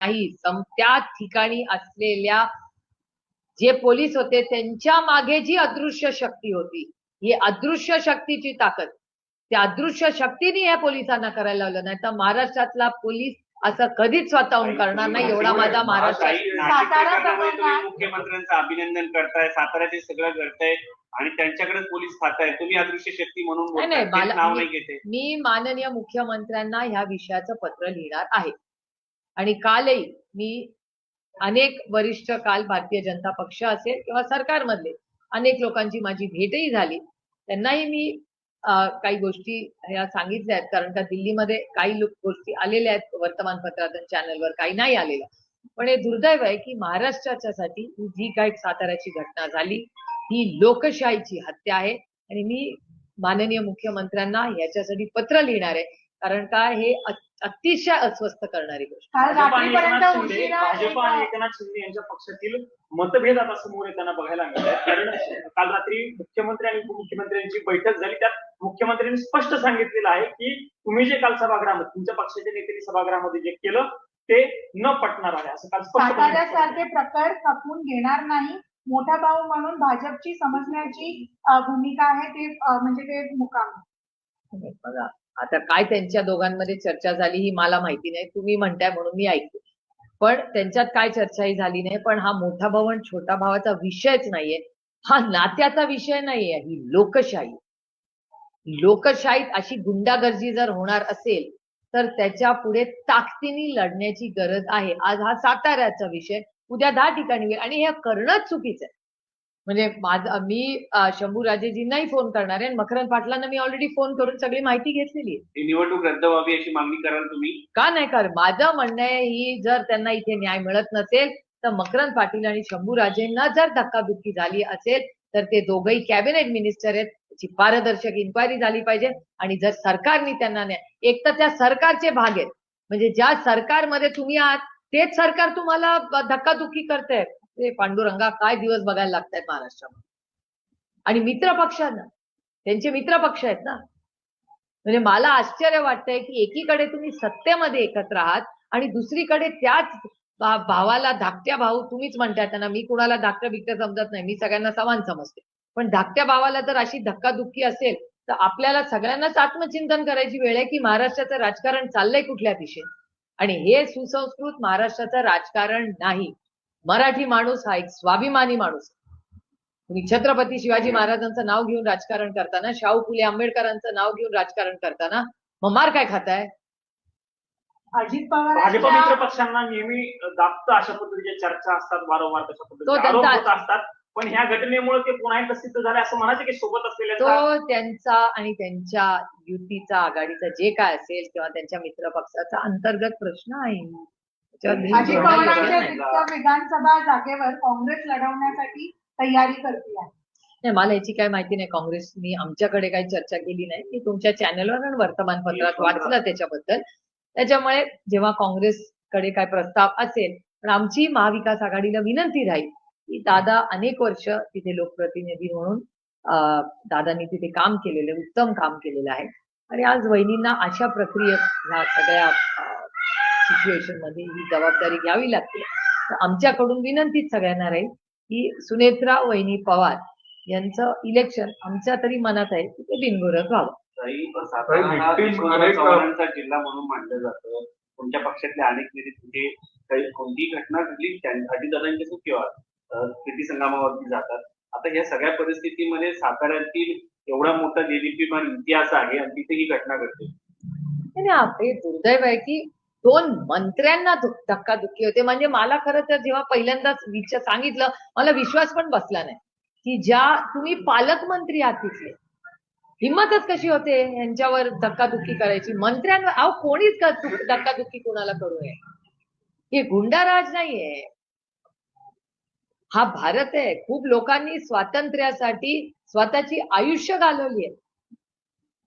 नाही, त्या ठिकाणी असलेल्या जे पोलीस होते त्यांच्या मागे जी अदृश्य शक्ती होती, ही अदृश्य शक्तीची ताकद, त्या अदृश्य शक्तीने या पोलिसांना करायला लावलं. नाही तर महाराष्ट्रातला पोलीस असं कधीच स्वतःहून करणार नाही, एवढा माझा महाराष्ट्र. मुख्यमंत्र्यांचं अभिनंदन करताय, साताऱ्याचे सगळं करताय आणि त्यांच्याकडे पोलीस खाताय, तुम्ही अदृश्य शक्ती म्हणून नाव नाही घेते. मी माननीय मुख्यमंत्र्यांना ह्या विषयाचं पत्र लिहिणार आहे आणि कालही मी अनेक वरिष्ठ, काल भारतीय जनता पक्ष असेल किंवा सरकारमधले अनेक लोकांची माझी भेटही झाली, त्यांनाही मी काही गोष्टी ह्या सांगितल्या आहेत. कारण का दिल्लीमध्ये काही गोष्टी आलेल्या आहेत वर्तमानपत्रात आणि चॅनलवर, काही नाही आलेल्या. पण हे दुर्दैव आहे की महाराष्ट्राच्यासाठी जी काही साताऱ्याची घटना झाली ही लोकशाहीची हत्या आहे आणि मी माननीय मुख्यमंत्र्यांना याच्यासाठी पत्र लिहिणार आहे. कारण का हे अतिशय अस्वस्थ करणारी गोष्ट. भाजप आणि एकनाथ शिंदे यांच्या पक्षातील मतभेद आता समोर येताना बघायला मिळतात. कारण काल रात्री मुख्यमंत्री आणि उपमुख्यमंत्र्यांची बैठक झाली, त्यात मुख्यमंत्र्यांनी स्पष्ट सांगितलेलं आहे की तुम्ही जे काल सभागृहामध्ये तुमच्या पक्षाच्या नेत्यांनी सभागृहामध्ये जे केलं ते न पटणार आहे, असं काल स्पष्ट. साताऱ्यासारखे प्रकार खपवून घेणार नाही, मोठा भाऊ म्हणून भाजपची समजण्याची भूमिका आहे, ते म्हणजे ते मुकाम. बघा आता काय त्यांच्या दोघांमध्ये चर्चा झाली ही मला माहिती नाही, तुम्ही म्हणताय म्हणून मी ऐकते. पण त्यांच्यात काय चर्चाही झाली नाही. पण हा मोठा भाऊ आणि छोटा भावाचा विषयच नाहीये, हा नात्याचा विषय नाहीये, ही लोकशाही. लोकशाहीत अशी गुंडागर्दी जर होणार असेल तर त्याच्या पुढे ताकदीने लढण्याची गरज आहे. आज हा साताऱ्याचा विषय, उद्या 10 ठिकाणी, आणि हे करणंच चुकीचं आहे. म्हणजे मी शंभूराजेजींनाही फोन करणार आहे, मकरंद पाटलांना मी ऑलरेडी फोन करून सगळी माहिती घेतलेली आहे. निवडणूक रद्द व्हावी अशी मागणी कराल तुम्ही? का नाही कर, माझं म्हणणं आहे ही जर त्यांना इथे न्याय मिळत नसेल तर मकरंद पाटील आणि शंभूराजेंना जर धक्काबुक्की झाली असेल तर ते दोघंही कॅबिनेट मिनिस्टर आहेत, त्याची पारदर्शक इन्क्वायरी झाली पाहिजे. आणि जर सरकारने त्यांना न्याय, एक तर त्या सरकारचे भाग आहेत, म्हणजे ज्या सरकारमध्ये तुम्ही आहात तेच सरकार तुम्हाला धक्काधुक्की करते. ते पांडुरंगा काय दिवस बघायला लागतात महाराष्ट्रामध्ये. आणि मित्र पक्षांना, त्यांचे मित्र पक्ष आहेत ना, म्हणजे मला आश्चर्य वाटतंय की एकीकडे तुम्ही सत्तेमध्ये एकत्र आहात आणि दुसरीकडे त्याच भावाला धाकट्या भाऊ तुम्हीच म्हणताय त्यांना. मी कुणाला धाकट्या बिकट्या समजत नाही, मी सगळ्यांना समान समजते. पण धाकट्या भावाला जर अशी धक्काधुक्की असेल तर आपल्याला सगळ्यांनाच आत्मचिंतन करायची वेळ आहे की महाराष्ट्राचं राजकारण चाललंय कुठल्या दिशेने. आणि हे सुसंस्कृत महाराष्ट्राचं राजकारण नाही. मराठी माणूस हा एक स्वाभिमानी माणूस. तुम्ही छत्रपती शिवाजी महाराजांचं नाव घेऊन राजकारण करताना, शाहू फुले आंबेडकरांचं नाव घेऊन राजकारण करताना मग मार काय खाताय? अजित पवार भाजप मित्र पक्षांना नेहमी दाबतं अशा पद्धतीच्या चर्चा असतात, वारंवार तशा पद्धतीचे आरोप होत असतात. पण ह्या घटनेमुळे ते पुन्हा एकदा सिद्ध झाले असं म्हणायचं की सोबत असलेल्या तो त्यांचा आणि त्यांच्या युतीचा, आघाडीचा जे काय असेल किंवा त्यांच्या मित्र पक्षाचा अंतर्गत प्रश्न आहे. अजित पवारांच्या विधानसभा जागेवर काँग्रेस लढवण्यासाठी तयारी करते आहे. नाही, मला याची काय माहिती नाही. काँग्रेसनी आमच्याकडे काही चर्चा केली नाही. मी तुमच्या चॅनलवर आणि वर्तमानपत्रात वाचलं त्याच्याबद्दल. त्याच्यामुळे जेव्हा काँग्रेसकडे काय प्रस्ताव असेल, पण आमची महाविकास आघाडीला विनंती राहील की दादा अनेक वर्ष तिथे लोकप्रतिनिधी म्हणून दादांनी तिथे काम केलेलं, उत्तम काम केलेलं आहे. आणि आज वहिनींना अशा प्रक्रियेत ह्या सगळ्या सिच्युएशन मध्ये ही जबाबदारी घ्यावी लागते. तर आमच्याकडून विनंतीच सगळ्यांना राहील की सुनेत्रा वहिनी पवार यांचं इलेक्शन आमच्या तरी मनात आहे की ते बिनविरोध व्हावं. चव्हाणांचा जिल्हा म्हणून मानलं जातं. तुमच्या पक्षातले अनेक नेते तिथे कोणतीही घटना घडली अजितदादांच्या किंवा कृती संगमावरती जातात. आता या सगळ्या परिस्थितीमध्ये साताऱ्यातील एवढा मोठा देदीप्यमान इतिहास आहे आणि तिथे ही घटना घडते. हे दुर्दैव आहे की 2 मंत्र्यांना धक्काधुक्की होते. म्हणजे मला खरं तर जेव्हा पहिल्यांदाच सांगितलं मला विश्वास पण बसला नाही की ज्या तुम्ही पालकमंत्री आहात तिथले, हिंमतच कशी होते यांच्यावर धक्काधुक्की करायची. मंत्र्यांवर अहो कोणीच धक्काधुक्की कोणाला करू नये. हे गुंडाराज नाहीये, हा भारत आहे. खूप लोकांनी स्वातंत्र्यासाठी स्वतःची आयुष्य घालवली आहे.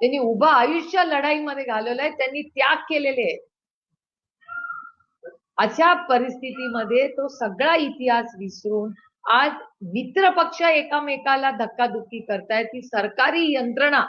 त्यांनी उभं आयुष्य लढाईमध्ये घालवलंय, त्यांनी त्याग केलेले आहेत. अशा परिस्थितीमध्ये तो सगळा इतिहास विसरून आज मित्र पक्ष एकामेकाला धक्काधुक्की करतायत. ती सरकारी यंत्रणा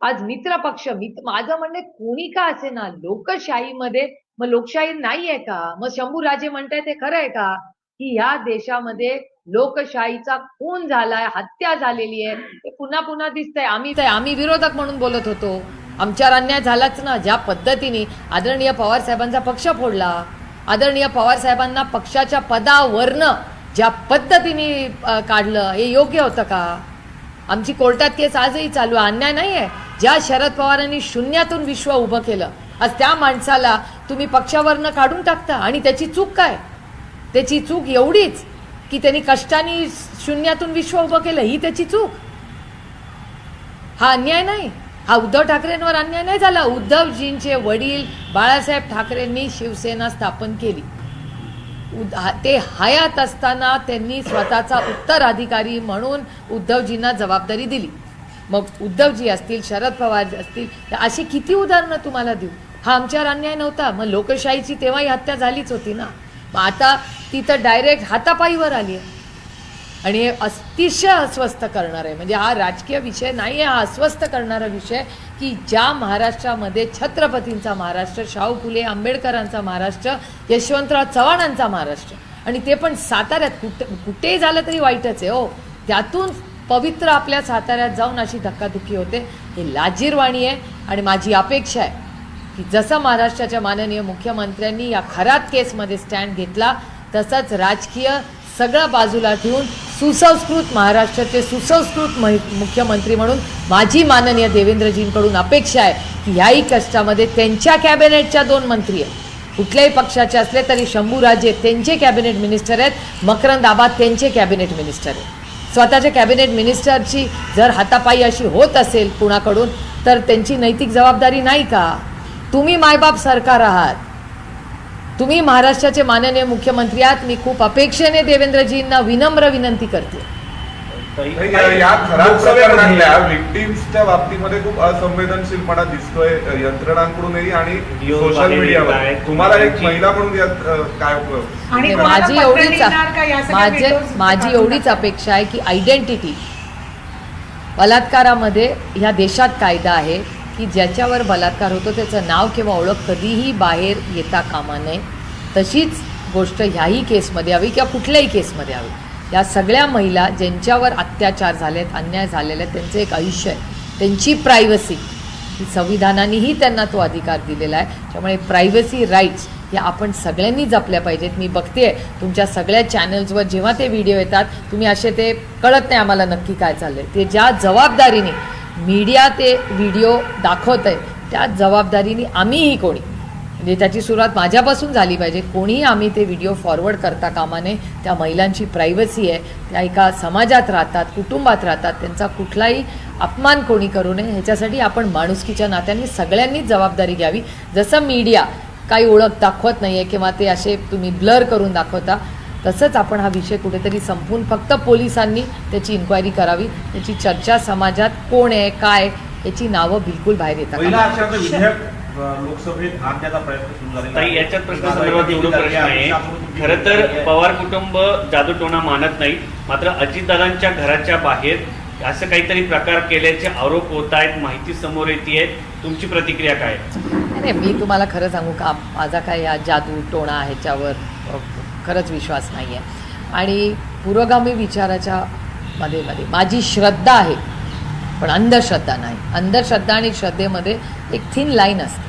आज मित्र पक्ष, माझं म्हणणं कोणी का असे ना, लोकशाहीमध्ये मग लोकशाही नाहीये का? मग शंभूराजे म्हणताय ते खरं आहे का की या देशामध्ये लोकशाहीचा खून झालाय, हत्या झालेली आहे, ते पुन्हा पुन्हा दिसतंय. आम्ही विरोधक म्हणून बोलत होतो, आमच्यावर अन्याय झालाच ना. ज्या पद्धतीने आदरणीय पवार साहेबांचा पक्ष फोडला, आदरणीय पवार साहेबांना पक्षाच्या पदावरनं ज्या पद्धतीने काढलं, हे योग्य होतं का? आमची कोर्टात केस आजही चालू आहे. अन्याय नाही आहे. ज्या शरद पवारांनी शून्यातून विश्व उभं केलं, आज त्या माणसाला तुम्ही पक्षावरनं काढून टाकता. आणि त्याची चूक काय? त्याची चूक एवढीच की त्यांनी कष्टाने शून्यातून विश्व उभं केलं, ही त्याची चूक. हा अन्याय नाही. हा उद्धव ठाकरेंवर अन्याय नाही झाला. उद्धवजींचे वडील बाळासाहेब ठाकरेंनी शिवसेना स्थापन केली. ते हयात असताना त्यांनी स्वतःचा उत्तराधिकारी म्हणून उद्धवजींना जबाबदारी दिली. मग उद्धवजी असतील, शरद पवार असतील, अशी किती उदाहरणं तुम्हाला देऊ? हा आमच्यावर अन्याय नव्हता. मग लोकशाहीची तेव्हाही हत्या झालीच होती ना. मग आता ती तर डायरेक्ट हातापायीवर आली आहे. आणि हे अतिशय अस्वस्थ करणार आहे. म्हणजे हा राजकीय विषय नाही आहे, हा अस्वस्थ करणारा विषय की ज्या महाराष्ट्रामध्ये छत्रपतींचा महाराष्ट्र, शाहू फुले आंबेडकरांचा महाराष्ट्र, यशवंतराव चव्हाणांचा महाराष्ट्र, आणि ते पण साताऱ्यात, कुठेही झालं तरी वाईटच आहे हो. त्यातून पवित्र आपल्या साताऱ्यात जाऊन अशी धक्काधुक्की होते, हे लाजिरवाणी आहे. आणि माझी अपेक्षा आहे की जसं महाराष्ट्राच्या माननीय मुख्यमंत्र्यांनी या खरात केसमध्ये स्टँड घेतला, तसंच राजकीय सगळं बाजूला ठेवून सुसंस्कृत महाराष्ट्राचे सुसंस्कृत मुख्यमंत्री म्हणून माझी माननीय देवेंद्रजींकडून अपेक्षा आहे की ह्याही कष्टामध्ये त्यांच्या कॅबिनेटच्या 2 मंत्री आहेत, कुठल्याही पक्षाचे असले तरी शंभूराजे त्यांचे कॅबिनेट मिनिस्टर आहेत, मकरंद आबाद त्यांचे कॅबिनेट मिनिस्टर आहेत. स्वतःच्या कॅबिनेट मिनिस्टरची जर हातापायी अशी होत असेल कुणाकडून, तर त्यांची नैतिक जबाबदारी नाही का? तुम्ही मायबाप सरकार आहात, तुम्ही महाराष्ट्राचे माननीय मुख्यमंत्री आहात. मी खूप अपेक्षेने देवेंद्रजींना विनम्र विनंती करते. या खराब प्रकरणातल्या विक्टिम्सच्या बाबतीमध्ये खूप असंवेदनशीलपणा दिसतोय यंत्रणांकडूनही आणि सोशल मीडियावर. तुम्हाला एक महिला म्हणून यात काय आणि माझी एवढीच अपेक्षा आहे की आयडेंटिटी, बलात्कारामध्ये ह्या देशात कायदा आहे की ज्याच्यावर बलात्कार होतो त्याचं नाव किंवा ओळख कधीही बाहेर येता कामा नये. तशीच गोष्ट ह्याही केसमध्ये हवी किंवा कुठल्याही केसमध्ये हवी. या सगळ्या महिला ज्यांच्यावर अत्याचार झालेत, अन्याय झालेले आहेत, त्यांचं एक आयुष्य आहे, त्यांची प्रायव्हसी ही संविधानानेही त्यांना तो अधिकार दिलेला आहे. त्यामुळे प्रायव्हसी राईट्स या आपण सगळ्यांनी जपल्या पाहिजेत. मी बघते तुमच्या सगळ्या चॅनल्सवर जेव्हा ते व्हिडिओ येतात, तुम्ही असे ते कळत नाही आम्हाला नक्की काय चाललं आहे. ते ज्या जबाबदारीने मीडिया ते व्हिडिओ दाखवत आहे, त्या जबाबदारीने आम्हीही कोणी, म्हणजे त्याची सुरुवात माझ्यापासून झाली पाहिजे, कोणीही आम्ही ते व्हिडिओ फॉरवर्ड करता कामा नये. त्या महिलांची प्रायव्हसी आहे, त्या एका समाजात राहतात, कुटुंबात राहतात, त्यांचा कुठलाही अपमान कोणी करू नये. ह्याच्यासाठी आपण माणुसकीच्या नात्याने सगळ्यांनीच जबाबदारी घ्यावी. जसं मीडिया काही ओळख दाखवत नाही आहे किंवा ते असे तुम्ही ब्लर करून दाखवता, तसंच आपण हा विषय कुठेतरी संपवून फक्त पोलिसांनी त्याची इन्क्वायरी करावी. त्याची चर्चा समाजात कोण आहे, काय, याची नावं बिलकुल बाहेर येतात. लोकसभेत आणण्याचा प्रयत्न सुरू झालेला ताई, याच्यात प्रश्नासंदर्भात एवढं प्रश्न आहे. खरं तर पवार कुटुंब जादूटोणा मानत नाही, मात्र अजितदादांच्या घराच्या बाहेर असं काहीतरी प्रकार केल्याचे आरोप होत आहेत, माहिती समोर येते. तुमची प्रतिक्रिया काय? नाही, मी तुम्हाला खरं सांगू का, माझा काय या जादू टोणा ह्याच्यावर खरंच विश्वास नाही आहे. आणि पुरोगामी विचाराच्या मध्ये माझी श्रद्धा आहे, पण अंधश्रद्धा नाही. अंधश्रद्धा आणि श्रद्धेमध्ये एक थिन लाईन असते,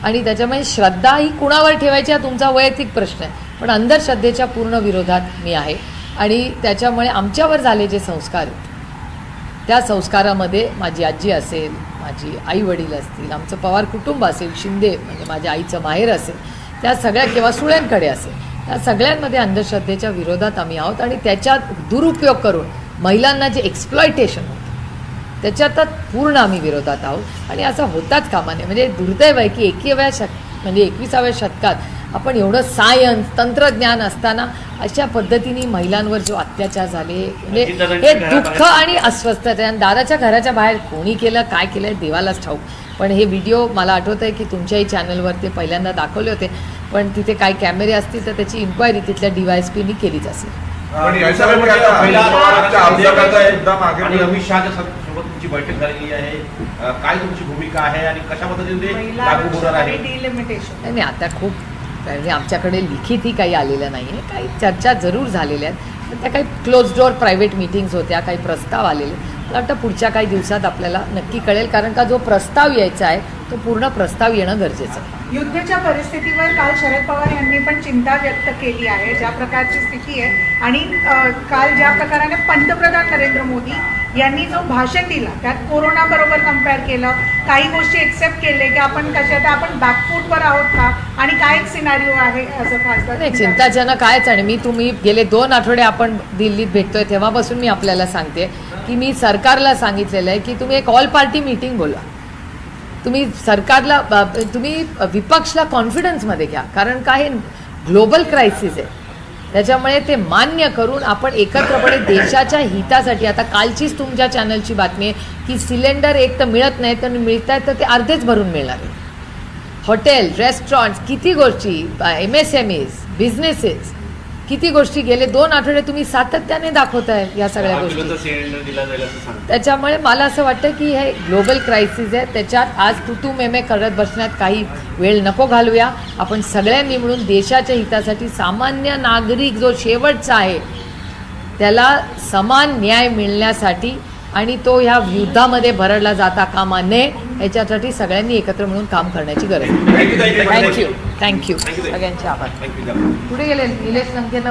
आणि त्याच्यामुळे श्रद्धा ही कुणावर ठेवायची हा तुमचा वैयक्तिक प्रश्न आहे, पण अंधश्रद्धेच्या पूर्ण विरोधात मी आहे. आणि त्याच्यामुळे आमच्यावर झाले जे संस्कार आहेत, त्या संस्कारामध्ये माझी आजी असेल, माझी आई वडील असतील, आमचं पवार कुटुंब असेल, शिंदे म्हणजे माझ्या आईचं माहेर असेल, त्या सगळ्या किंवा सुळ्यांकडे असेल, त्या सगळ्यांमध्ये अंधश्रद्धेच्या विरोधात आम्ही आहोत. आणि त्याच्यात दुरुपयोग करून महिलांना जे एक्सप्लॉयटेशन होतं त्याच्यातच पूर्ण आम्ही विरोधात आहोत. आणि असं होताच कामा नये. म्हणजे दुर्दैव आहे की 21व्या शतकात आपण एवढं सायन्स, तंत्रज्ञान असताना अशा पद्धतीने महिलांवर जो अत्याचार झाले, म्हणजे हे दुःख आणि अस्वस्थता. दादाच्या घराच्या बाहेर कोणी केलं, काय केलं, देवालाच ठाऊक. पण हे व्हिडिओ मला आठवत आहे की तुमच्याही चॅनलवर ते पहिल्यांदा दाखवले होते, पण तिथे काही कॅमेरे असतील तर त्याची इन्क्वायरी तिथल्या DYSPनी केलीच असेल. अमित शहाच्या सोबत तुमची बैठक झालेली आहे. काय तुमची भूमिका आहे आणि कशा पद्धतीने ते लागू होणार आहे? डिलिमिटेशन नाही आता खूप म्हणजे आमच्याकडे लिखितही काही आलेलं नाही आहे. काही चर्चा जरूर झालेल्या आहेत, पण त्या काही क्लोज डोअर प्रायव्हेट मीटिंग्स होत्या, काही प्रस्ताव आलेले. मला वाटतं पुढच्या काही दिवसात आपल्याला नक्की कळेल, कारण का जो प्रस्ताव यायचा आहे तो पूर्ण प्रस्ताव येणं गरजेचं आहे. युद्धाच्या परिस्थितीवर काल शरद पवार यांनी पण चिंता व्यक्त केली आहे, ज्या प्रकारची स्थिती आहे. आणि काल ज्या प्रकाराने पंतप्रधान नरेंद्र मोदी यांनी जो भाषण दिला त्यात कोरोना बरोबर कम्पेअर केलं, काही गोष्टी एक्सेप्ट केले की आपण कशात आपण बॅकफूटवर आहोत का आणि काय एक सिनारिओ आहे असं खासदार. नाही चिंताजनक आहेच. आणि तुम्ही गेले 2 आठवडे आपण दिल्लीत भेटतोय तेव्हापासून मी आपल्याला सांगते की मी सरकारला सांगितलेलं आहे की तुम्ही एक ऑल पार्टी मीटिंग बोला. तुम्ही सरकारला तुम्ही विपक्षला कॉन्फिडन्समध्ये घ्या, कारण काय ग्लोबल क्रायसिस आहे. त्याच्यामुळे ते मान्य करून आपण एकत्रपणे देशाच्या हितासाठी. आता कालचीच तुमच्या चॅनलची बातमी आहे की सिलेंडर एक तर मिळत नाही, तर मिळत आहेत तर ते अर्धेच भरून मिळणार आहे. हॉटेल, रेस्टॉरंट्स, किती गोष्टी, MSMEs, बिझनेसेस, किती गोष्टी गेले 2 आठवडे तुम्ही सातत्याने दाखवताय या सगळ्या गोष्टी. सिलेंडर दिला जाईल असं सांगतात. त्याच्यामुळे मला असं वाटतं की हे ग्लोबल क्रायसिस आहे, त्याच्यात आज तू मेमे करत बसण्यात काही वेळ नको घालूया. आपण सगळ्यांनी मिळून देशाच्या हितासाठी सामान्य नागरिक जो शेवटचा आहे त्याला समान न्याय मिळण्यासाठी आणि तो ह्या युद्धामध्ये भरडला जाता कामा नये याच्यासाठी सगळ्यांनी एकत्र मिळून काम करण्याची गरज आहे. थँक्यू सगळ्यांचे आभार. थँक्यू. पुढे गेले निलेश लंकेंना